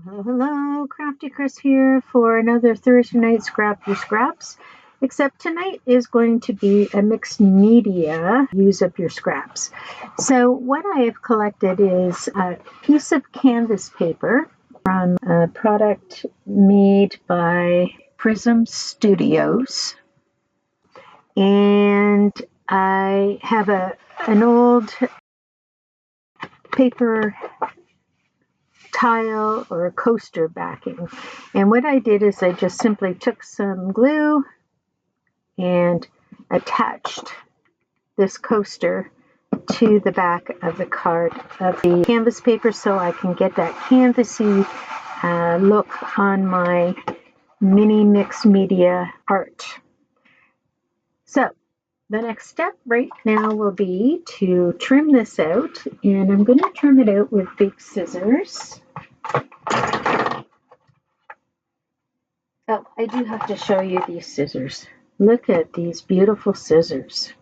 Hello, hello, Crafty Chris here for another Thursday night Scrap Your Scraps. Except tonight is going to be a mixed media use up your scraps. So what I have collected is a piece of canvas paper from a product made by Prism Studios. And I have an old paper tile or a coaster backing. And what I did is I just simply took some glue and attached this coaster to the back of the card of the canvas paper so I can get that canvasy look on my mini mixed media art. So the next step right now will be to trim this out, and I'm going to trim it out with big scissors. Oh, I do have to show you these scissors. Look at these beautiful scissors.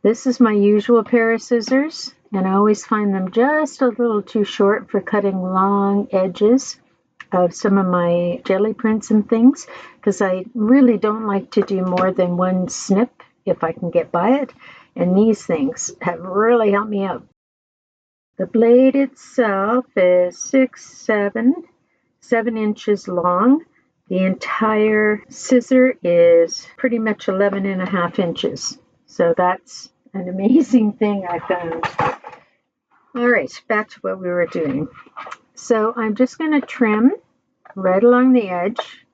This is my usual pair of scissors, and I always find them just a little too short for cutting long edges of some of my jelly prints and things, because I really don't like to do more than one snip if I can get by it, and these things have really helped me out. The blade itself is 7 inches long. The entire scissor is pretty much 11.5 inches. So that's an amazing thing I found. All right, back to what we were doing. So I'm just going to trim right along the edge.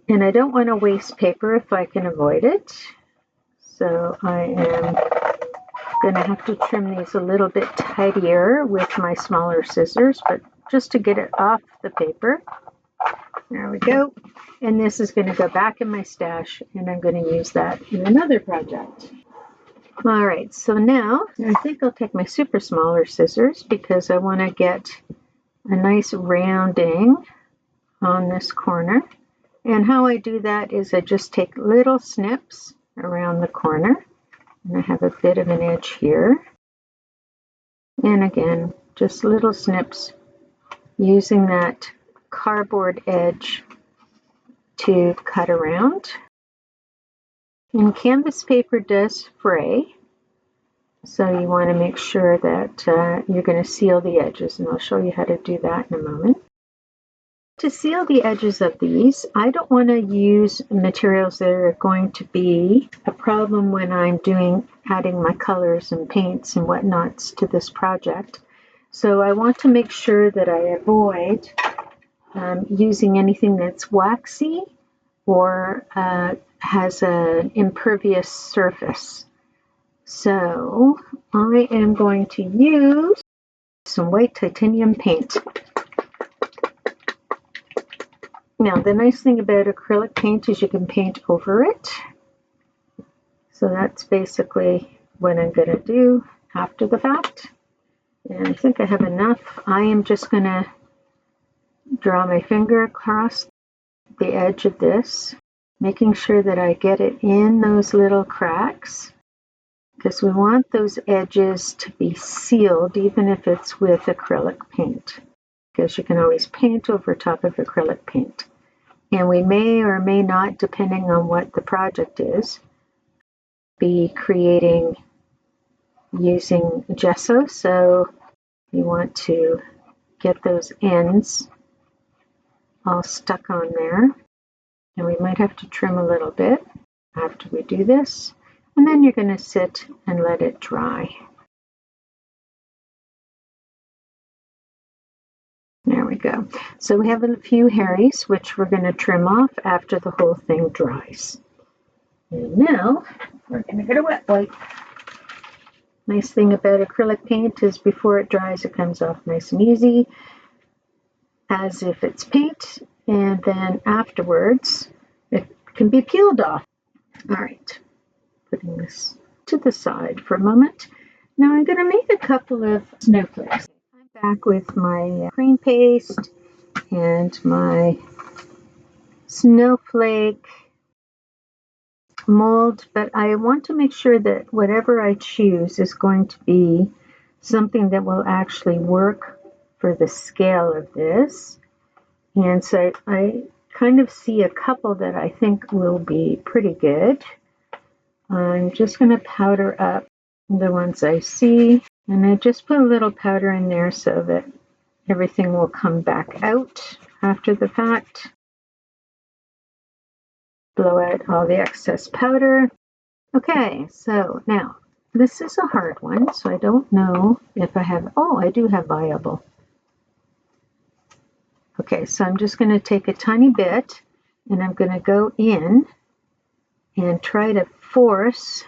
And I don't want to waste paper if I can avoid it. So I am going to have to trim these a little bit tidier with my smaller scissors, but just to get it off the paper. There we go. And this is going to go back in my stash, and I'm going to use that in another project. All right, so now I think I'll take my super smaller scissors because I want to get a nice rounding on this corner. And how I do that is I just take little snips around the corner. And I have a bit of an edge here. And again, just little snips using that cardboard edge to cut around. And canvas paper does fray, so you want to make sure that you're going to seal the edges, and I'll show you how to do that in a moment. To seal the edges of these, I don't want to use materials that are going to be a problem when I'm adding my colors and paints and whatnots to this project. So I want to make sure that I avoid using anything that's waxy or has an impervious surface. So I am going to use some white titanium paint. Now, the nice thing about acrylic paint is you can paint over it. So that's basically what I'm going to do after the fact. And I think I have enough. I am just going to draw my finger across the edge of this, making sure that I get it in those little cracks, because we want those edges to be sealed even if it's with acrylic paint, because you can always paint over top of acrylic paint. And we may or may not, depending on what the project is, be creating using gesso. So you want to get those ends all stuck on there. And we might have to trim a little bit after we do this. And then you're going to sit and let it dry. There we go. So we have a few hairs, which we're going to trim off after the whole thing dries. And now we're going to get a wet wipe. Nice thing about acrylic paint is before it dries, it comes off nice and easy, as if it's paint, and then afterwards it can be peeled off. All right, putting this to the side for a moment. Now I'm going to make a couple of snowflakes. I'm back with my cream paste and my snowflake mold, but I want to make sure that whatever I choose is going to be something that will actually work for the scale of this. And so I kind of see a couple that I think will be pretty good. I'm just going to powder up the ones I see, and I just put a little powder in there so that everything will come back out after the fact. Blow out all the excess powder. Okay, so now this is a hard one, so I don't know if I have, oh, I do have viable. Okay, so I'm just going to take a tiny bit and I'm going to go in and try to force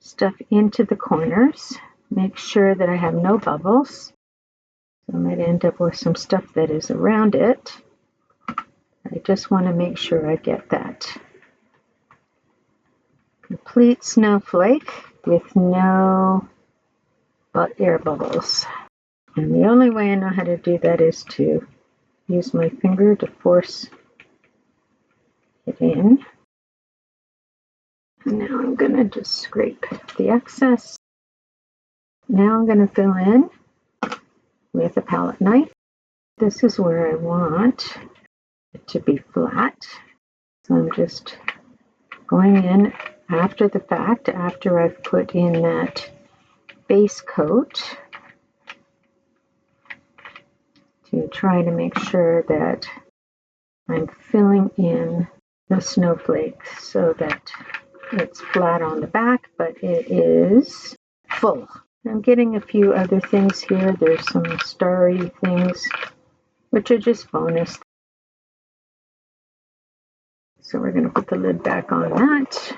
stuff into the corners. Make sure that I have no bubbles. So I might end up with some stuff that is around it. I just want to make sure I get that complete snowflake with no air bubbles. And the only way I know how to do that is to use my finger to force it in. And now I'm going to just scrape the excess. Now I'm going to fill in with a palette knife. This is where I want it to be flat. So I'm just going in after the fact, after I've put in that base coat, to try to make sure that I'm filling in the snowflake so that it's flat on the back, but it is full. I'm getting a few other things here. There's some starry things, which are just bonus. So we're going to put the lid back on that.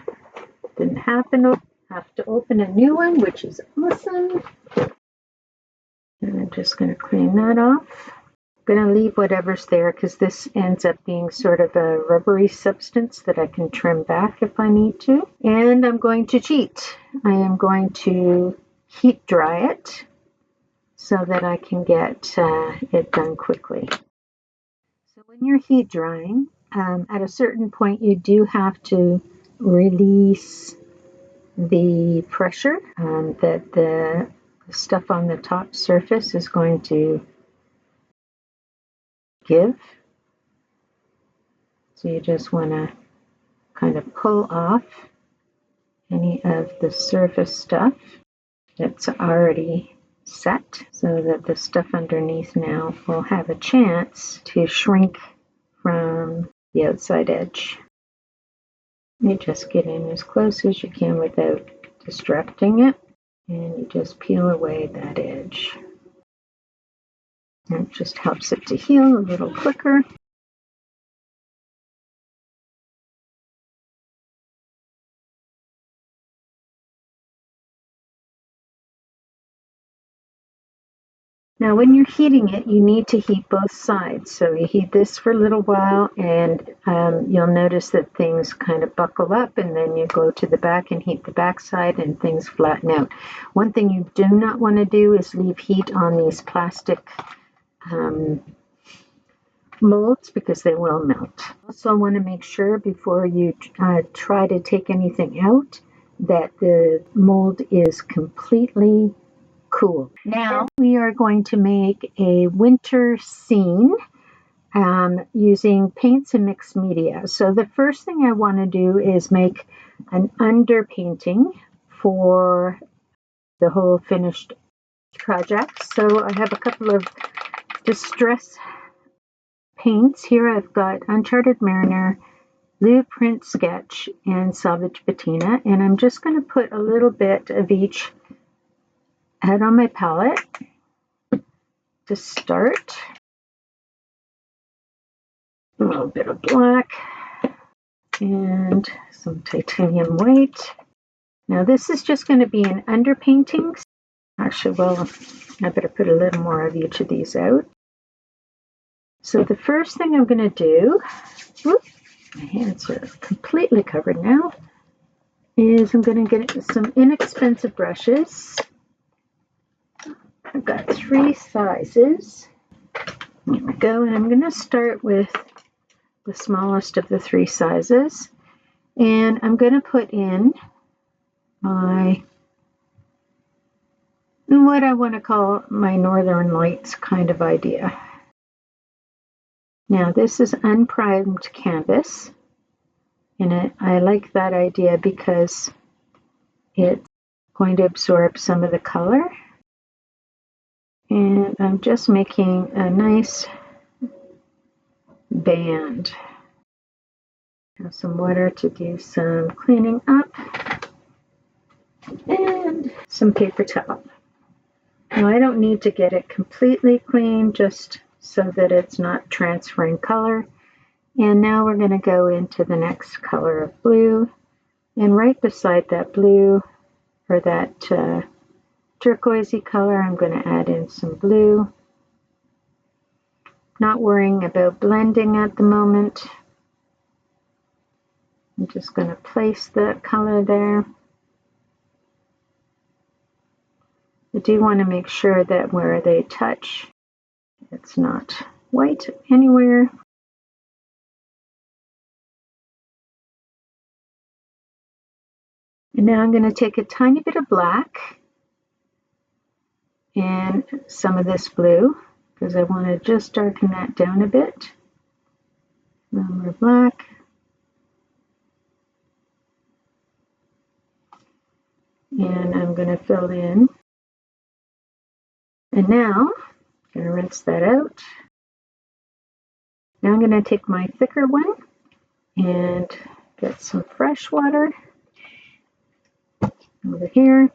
Didn't happen. Have to open a new one, which is awesome. And I'm just going to clean that off. I'm going to leave whatever's there because this ends up being sort of a rubbery substance that I can trim back if I need to. And I'm going to cheat. I am going to heat dry it so that I can get it done quickly. So when you're heat drying, at a certain point you do have to release the pressure that the stuff on the top surface is going to give. So you just want to kind of pull off any of the surface stuff that's already set so that the stuff underneath now will have a chance to shrink from the outside edge. You just get in as close as you can without distracting it, and you just peel away that edge. It just helps it to heal a little quicker. Now when you're heating it, you need to heat both sides. So you heat this for a little while and you'll notice that things kind of buckle up, and then you go to the back and heat the back side and things flatten out. One thing you do not want to do is leave heat on these plastic molds because they will melt. Also want to make sure before you try to take anything out that the mold is completely cool. Now we are going to make a winter scene using paints and mixed media. So the first thing I want to do is make an underpainting for the whole finished project. So I have a couple of distress paints here. I've got Uncharted Mariner, Blueprint Sketch, and Salvage Patina, and I'm just going to put a little bit of each out on my palette to start. A little bit of black and some titanium white. Now this is just going to be an underpainting. Actually, well, I better put a little more of each of these out. So the first thing I'm going to do, my hands are completely covered now, is I'm going to get some inexpensive brushes. I've got 3 sizes. Here we go, and I'm going to start with the smallest of the 3 sizes. And I'm going to put in my, what I want to call my Northern Lights kind of idea. Now this is unprimed canvas, and I like that idea because it's going to absorb some of the color. And I'm just making a nice band. Have some water to do some cleaning up, and some paper towel. Now I don't need to get it completely clean, just so that it's not transferring color. And now we're going to go into the next color of blue, and right beside that blue, or that turquoisey color, I'm going to add in some blue. Not worrying about blending at the moment. I'm just going to place the color there. I do want to make sure that where they touch, it's not white anywhere. And now I'm going to take a tiny bit of black and some of this blue, because I want to just darken that down a bit. A little more black. And I'm going to fill in. And now I'm going to rinse that out. Now I'm going to take my thicker one and get some fresh water over here.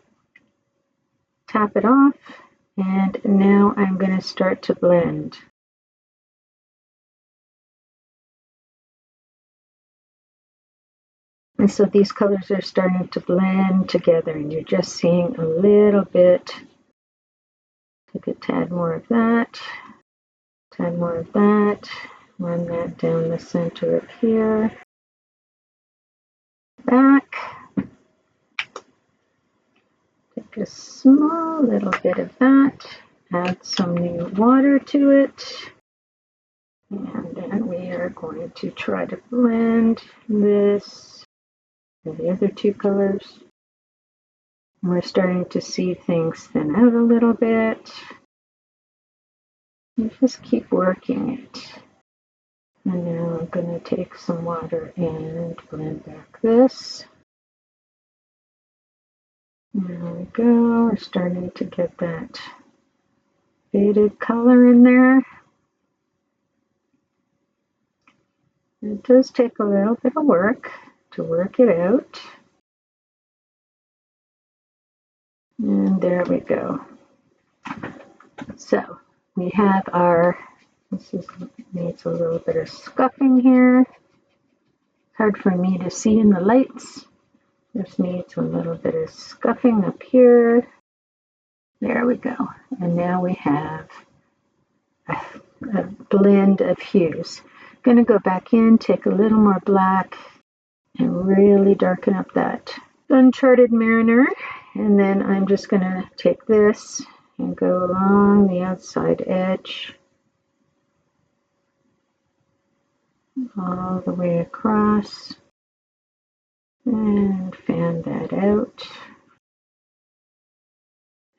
Tap it off. And now I'm going to start to blend. And so these colors are starting to blend together, and you're just seeing a little bit. Take a tad more of that, tad more of that, run that down the center of here, back. Take a small little bit of that, add some new water to it, and then we are going to try to blend this and the other two colors. And we're starting to see things thin out a little bit. You just keep working it. And now I'm going to take some water and blend back this. There we go. We're starting to get that faded color in there. It does take a little bit of work to work it out. And there we go. So we have our, needs a little bit of scuffing here. Hard for me to see in the lights. Just needs a little bit of scuffing up here. There we go. And now we have a blend of hues. I'm going to go back in, take a little more black, and really darken up that Uncharted Mariner. And then I'm just going to take this and go along the outside edge all the way across and fan that out.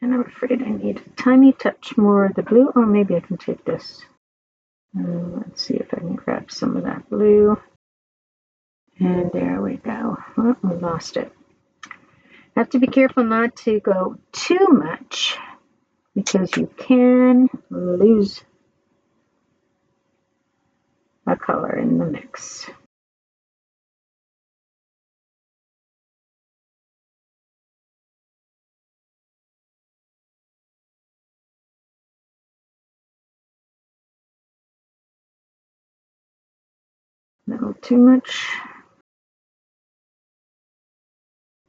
And I'm afraid I need a tiny touch more of the blue. Oh, maybe I can take this. Let's see if I can grab some of that blue. And there we go. Oh, we lost it. Have to be careful not to go too much, because you can lose a color in the mix. A little too much.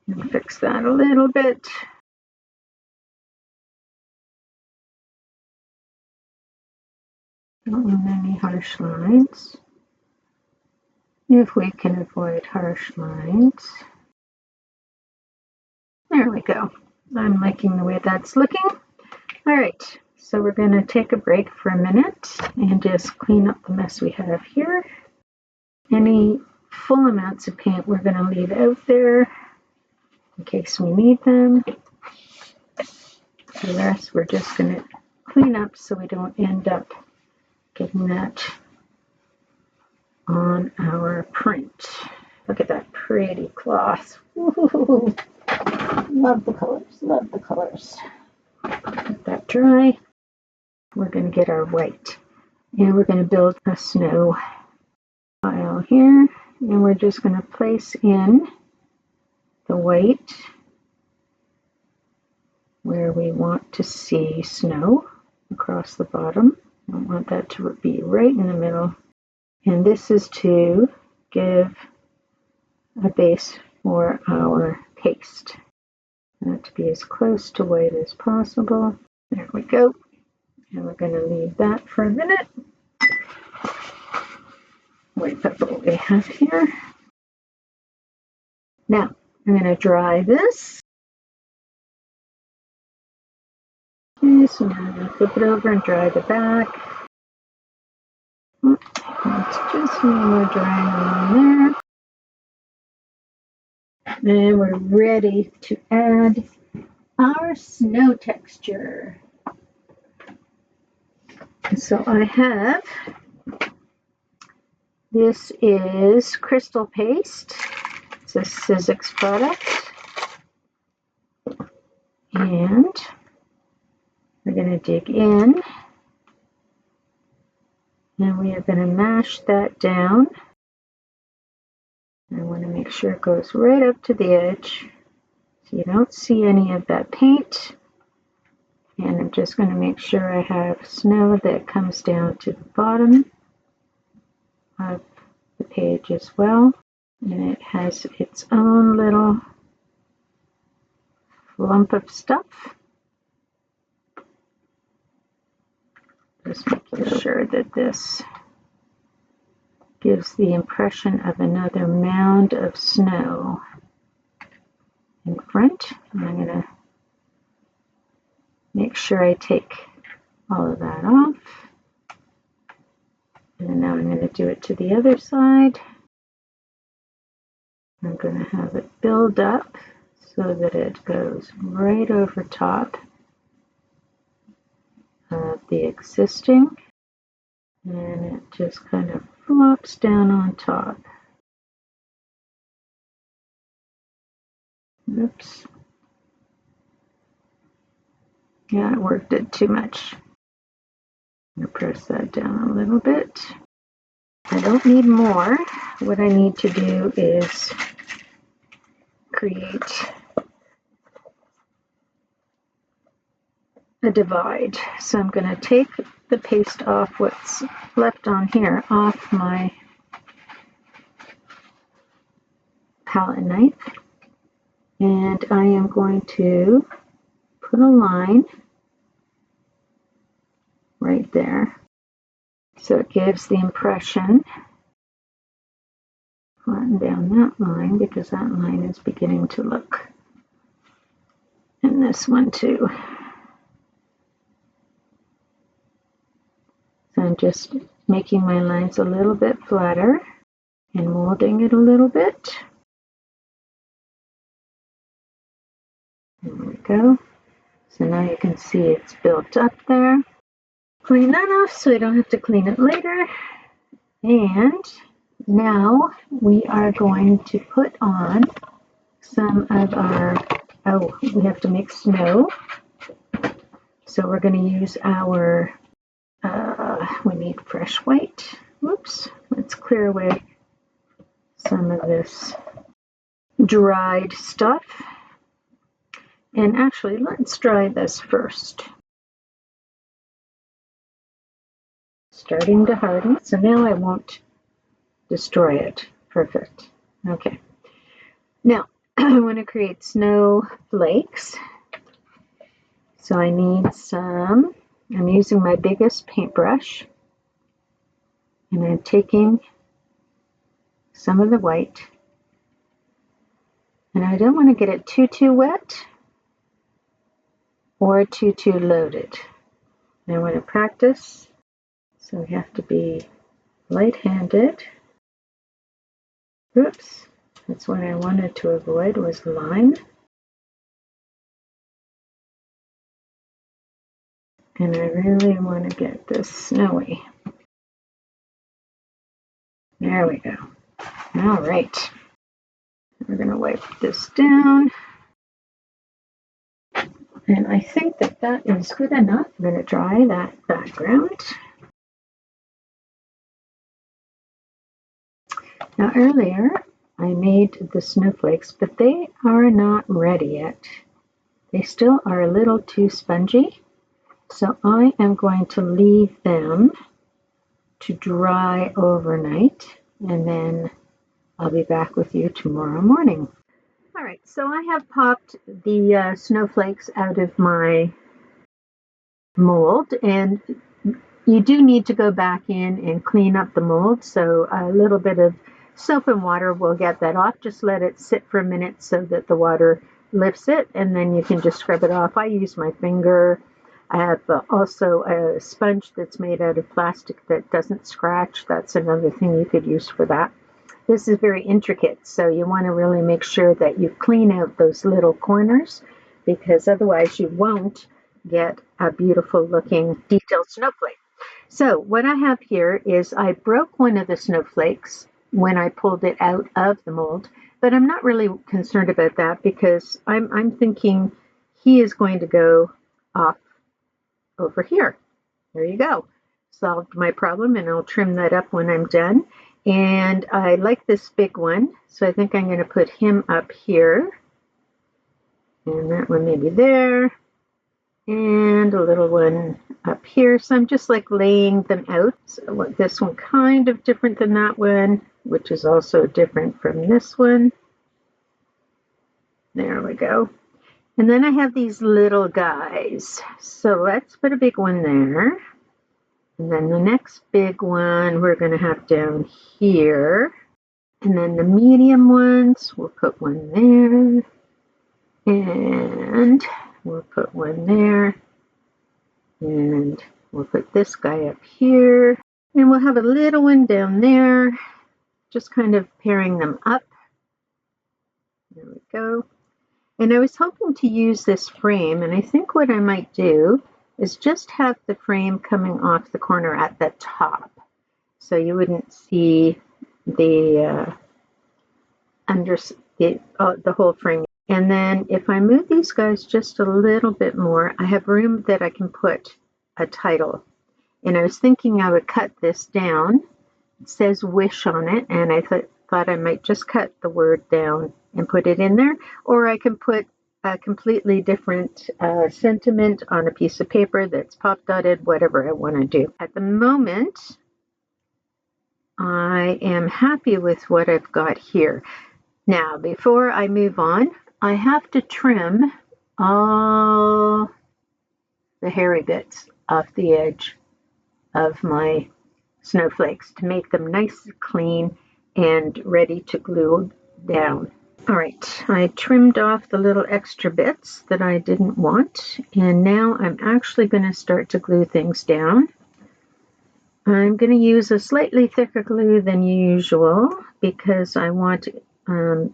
And fix that a little bit. Don't want any harsh lines. If we can avoid harsh lines. There we go. I'm liking the way that's looking. All right, so we're going to take a break for a minute and just clean up the mess we have here. Any full amounts of paint we're going to leave out there in case we need them. The rest we're just going to clean up so we don't end up getting that on our print. Look at that pretty cloth. Ooh, love the colors, love the colors. Let that dry. We're going to get our white and we're going to build a snow pile here, and we're just going to place in the white where we want to see snow across the bottom. I want that to be right in the middle, and this is to give a base for our paste. That to be as close to white as possible. There we go. And we're going to leave that for a minute. Wipe up what we have here. Now, I'm going to dry this. Okay, so now I'm going to flip it over and dry the back. It's just a little more drying along there. And we're ready to add our snow texture. So I have, this is crystal paste. It's a Sizzix product. And we're going to dig in. And we are going to mash that down. I want to make sure it goes right up to the edge so you don't see any of that paint. And I'm just going to make sure I have snow that comes down to the bottom of the page as well. And it has its own little lump of stuff. Just making sure that this gives the impression of another mound of snow in front. And I'm going to make sure I take all of that off. And now I'm going to do it to the other side. I'm going to have it build up so that it goes right over top of the existing. And it just kind of flops down on top. Oops. Yeah, I worked it too much. I'm going to press that down a little bit. I don't need more. What I need to do is create a divide. So I'm going to take the paste off what's left on here off my palette knife, and I am going to put a line right there so it gives the impression. Flatten down that line because that line is beginning to look, and this one too. So I'm just making my lines a little bit flatter and molding it a little bit. There we go. So now you can see it's built up there. Clean that off so I don't have to clean it later. And now we are going to put on some of our, we have to make snow. So we're going to use our, we need fresh white. Whoops, let's clear away some of this dried stuff. And actually, let's dry this first. Starting to harden, so now I won't destroy it. Perfect. Okay. Now, I want to create snowflakes. So I need some, I'm using my biggest paintbrush, and I'm taking some of the white, and I don't want to get it too wet or too loaded. I want to practice, so we have to be light-handed. Oops, that's what I wanted to avoid, was lime. And I really want to get this snowy. There we go. All right. We're going to wipe this down. And I think that that is good enough. I'm going to dry that background. Now earlier I made the snowflakes, but they are not ready yet. They still are a little too spongy. So I am going to leave them to dry overnight, and then I'll be back with you tomorrow morning. All right, so I have popped the snowflakes out of my mold, and you do need to go back in and clean up the mold. So a little bit of soap and water will get that off. Just let it sit for a minute so that the water lifts it, and then you can just scrub it off. I use my finger. I have also a sponge that's made out of plastic that doesn't scratch. That's another thing you could use for that. This is very intricate, so you want to really make sure that you clean out those little corners, because otherwise you won't get a beautiful looking detailed snowflake. So what I have here is I broke one of the snowflakes when I pulled it out of the mold, but I'm not really concerned about that because I'm thinking he is going to go off over here. There you go. Solved my problem, and I'll trim that up when I'm done. And I like this big one, so I think I'm going to put him up here. And that one maybe there. And a little one up here. So I'm just like laying them out. So this one kind of different than that one, which is also different from this one. There we go. And then I have these little guys. So let's put a big one there. And then the next big one we're going to have down here. And then the medium ones, we'll put one there. And we'll put one there. And we'll put this guy up here. And we'll have a little one down there. Just kind of pairing them up. There we go. And I was hoping to use this frame, and I think what I might do is just have the frame coming off the corner at the top, so you wouldn't see the the whole frame. And then if I move these guys just a little bit more, I have room that I can put a title. And I was thinking I would cut this down. It says wish on it, and I thought I might just cut the word down and put it in there, or I can put a completely different sentiment on a piece of paper that's pop dotted, whatever I want to do. At the moment, I am happy with what I've got here. Now, before I move on, I have to trim all the hairy bits off the edge of my snowflakes to make them nice and clean and ready to glue down. All right, I trimmed off the little extra bits that I didn't want, and now I'm actually going to start to glue things down. I'm going to use a slightly thicker glue than usual because I want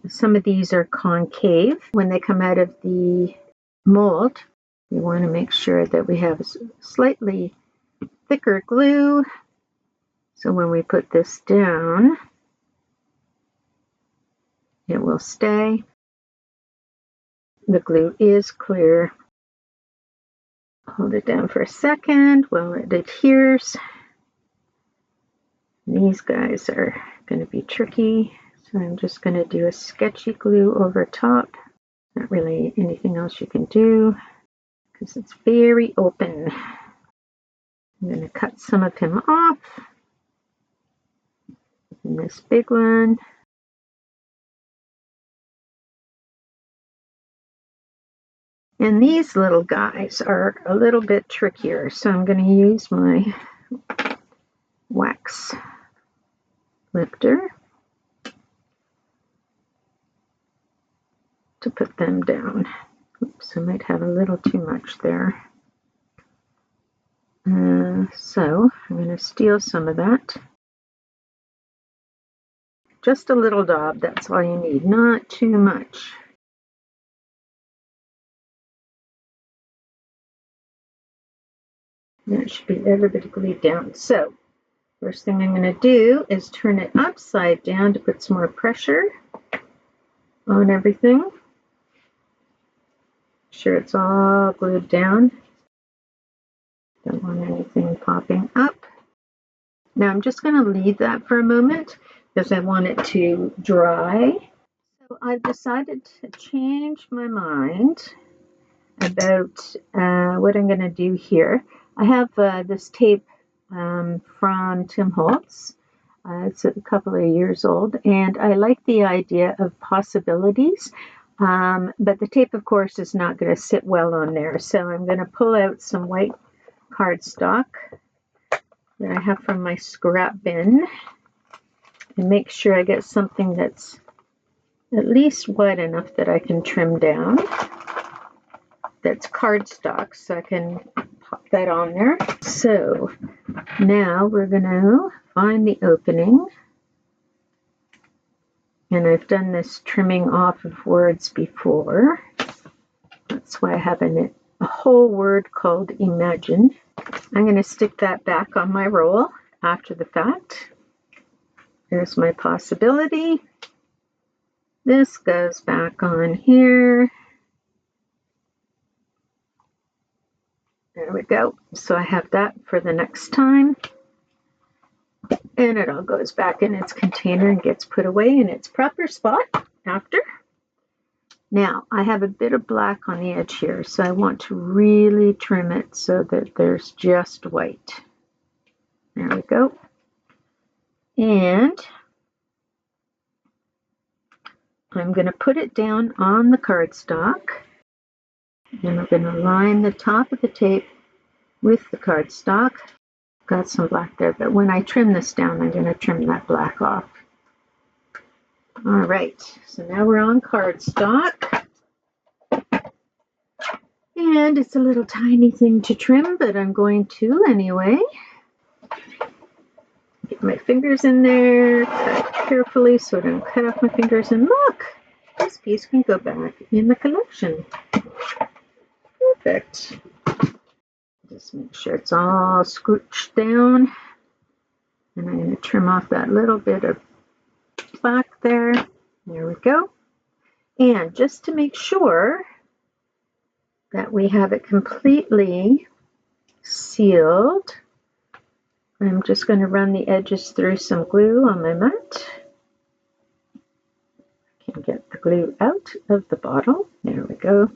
some of these are concave. When they come out of the mold, we want to make sure that we have slightly thicker glue, so when we put this down, it will stay. The glue is clear. Hold it down for a second while it adheres. These guys are going to be tricky, so I'm just going to do a sketchy glue over top. Not really anything else you can do because it's very open. I'm going to cut some of him off. And this big one. And these little guys are a little bit trickier, so I'm going to use my wax lifter to put them down. Oops, I might have a little too much there. So I'm going to steal some of that. Just a little daub, that's all you need, not too much. That should be every bit glued down. So, first thing I'm going to do is turn it upside down to put some more pressure on everything. Make sure it's all glued down. Don't want anything popping up. Now I'm just going to leave that for a moment because I want it to dry. So I've decided to change my mind about what I'm going to do here. I have this tape from Tim Holtz. It's a couple of years old, and I like the idea of possibilities. But the tape, of course, is not going to sit well on there. So I'm going to pull out some white cardstock that I have from my scrap bin and make sure I get something that's at least wide enough that I can trim down. That's cardstock, so I can pop that on there. So now we're going to find the opening. And I've done this trimming off of words before. That's why I have a whole word called imagine. I'm going to stick that back on my roll after the fact. There's my possibility. This goes back on here. There we go. So I have that for the next time. And it all goes back in its container and gets put away in its proper spot after. Now, I have a bit of black on the edge here, so I want to really trim it so that there's just white. There we go. And I'm going to put it down on the cardstock. And I'm going to line the top of the tape with the cardstock. Got some black there, but when I trim this down, I'm going to trim that black off. All right, so now we're on cardstock. And it's a little tiny thing to trim, but I'm going to anyway. Get my fingers in there, cut carefully so I don't cut off my fingers. And look, this piece can go back in the collection. Perfect. Just make sure it's all scooched down. And I'm going to trim off that little bit of black there. There we go. And just to make sure that we have it completely sealed, I'm just going to run the edges through some glue on my mat. I can get the glue out of the bottle. There we go.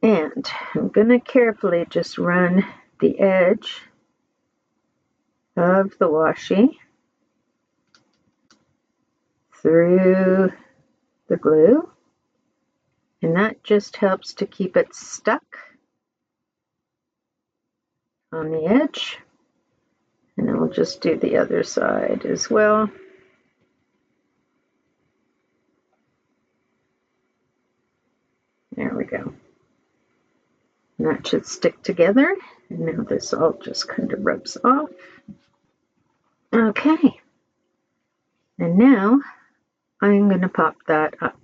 And I'm going to carefully just run the edge of the washi through the glue. And that just helps to keep it stuck on the edge. And I'll just do the other side as well. There we go. And that should stick together. And now this all just kind of rubs off. Okay. And now I'm going to pop that up.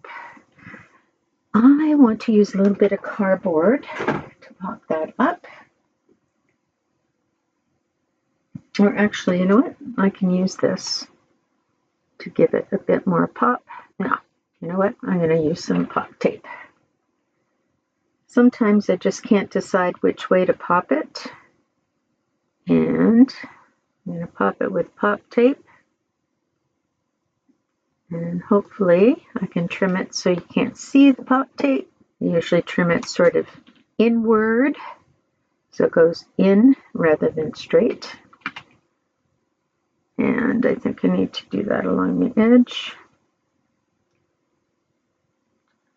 I want to use a little bit of cardboard to pop that up. Or actually, you know what? I can use this to give it a bit more pop. Now, you know what? I'm going to use some pop tape. Sometimes I just can't decide which way to pop it. And I'm going to pop it with pop tape. And hopefully I can trim it so you can't see the pop tape. I usually trim it sort of inward, so it goes in rather than straight. And I think I need to do that along the edge.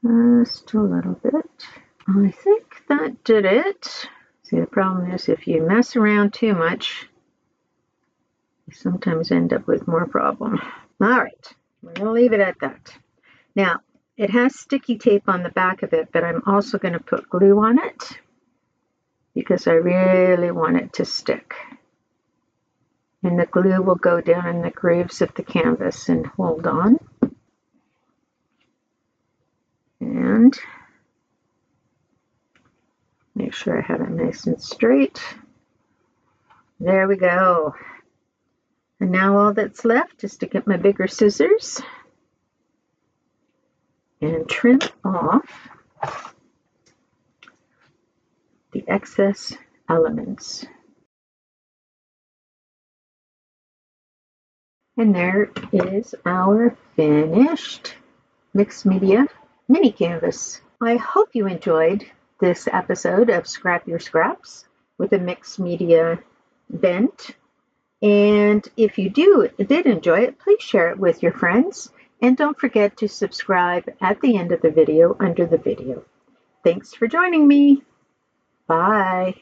Just a little bit. I think that did it. See, the problem is if you mess around too much, you sometimes end up with more problem. All right. We're going to leave it at that. Now, it has sticky tape on the back of it, but I'm also going to put glue on it because I really want it to stick. And the glue will go down in the grooves of the canvas and hold on. And make sure I have it nice and straight. There we go. And now all that's left is to get my bigger scissors and trim off the excess elements. And there is our finished mixed media mini canvas. I hope you enjoyed this episode of Scrap Your Scraps with a mixed media bent. And if you did enjoy it, please share it with your friends. And don't forget to subscribe at the end of the video under the video. Thanks for joining me. Bye.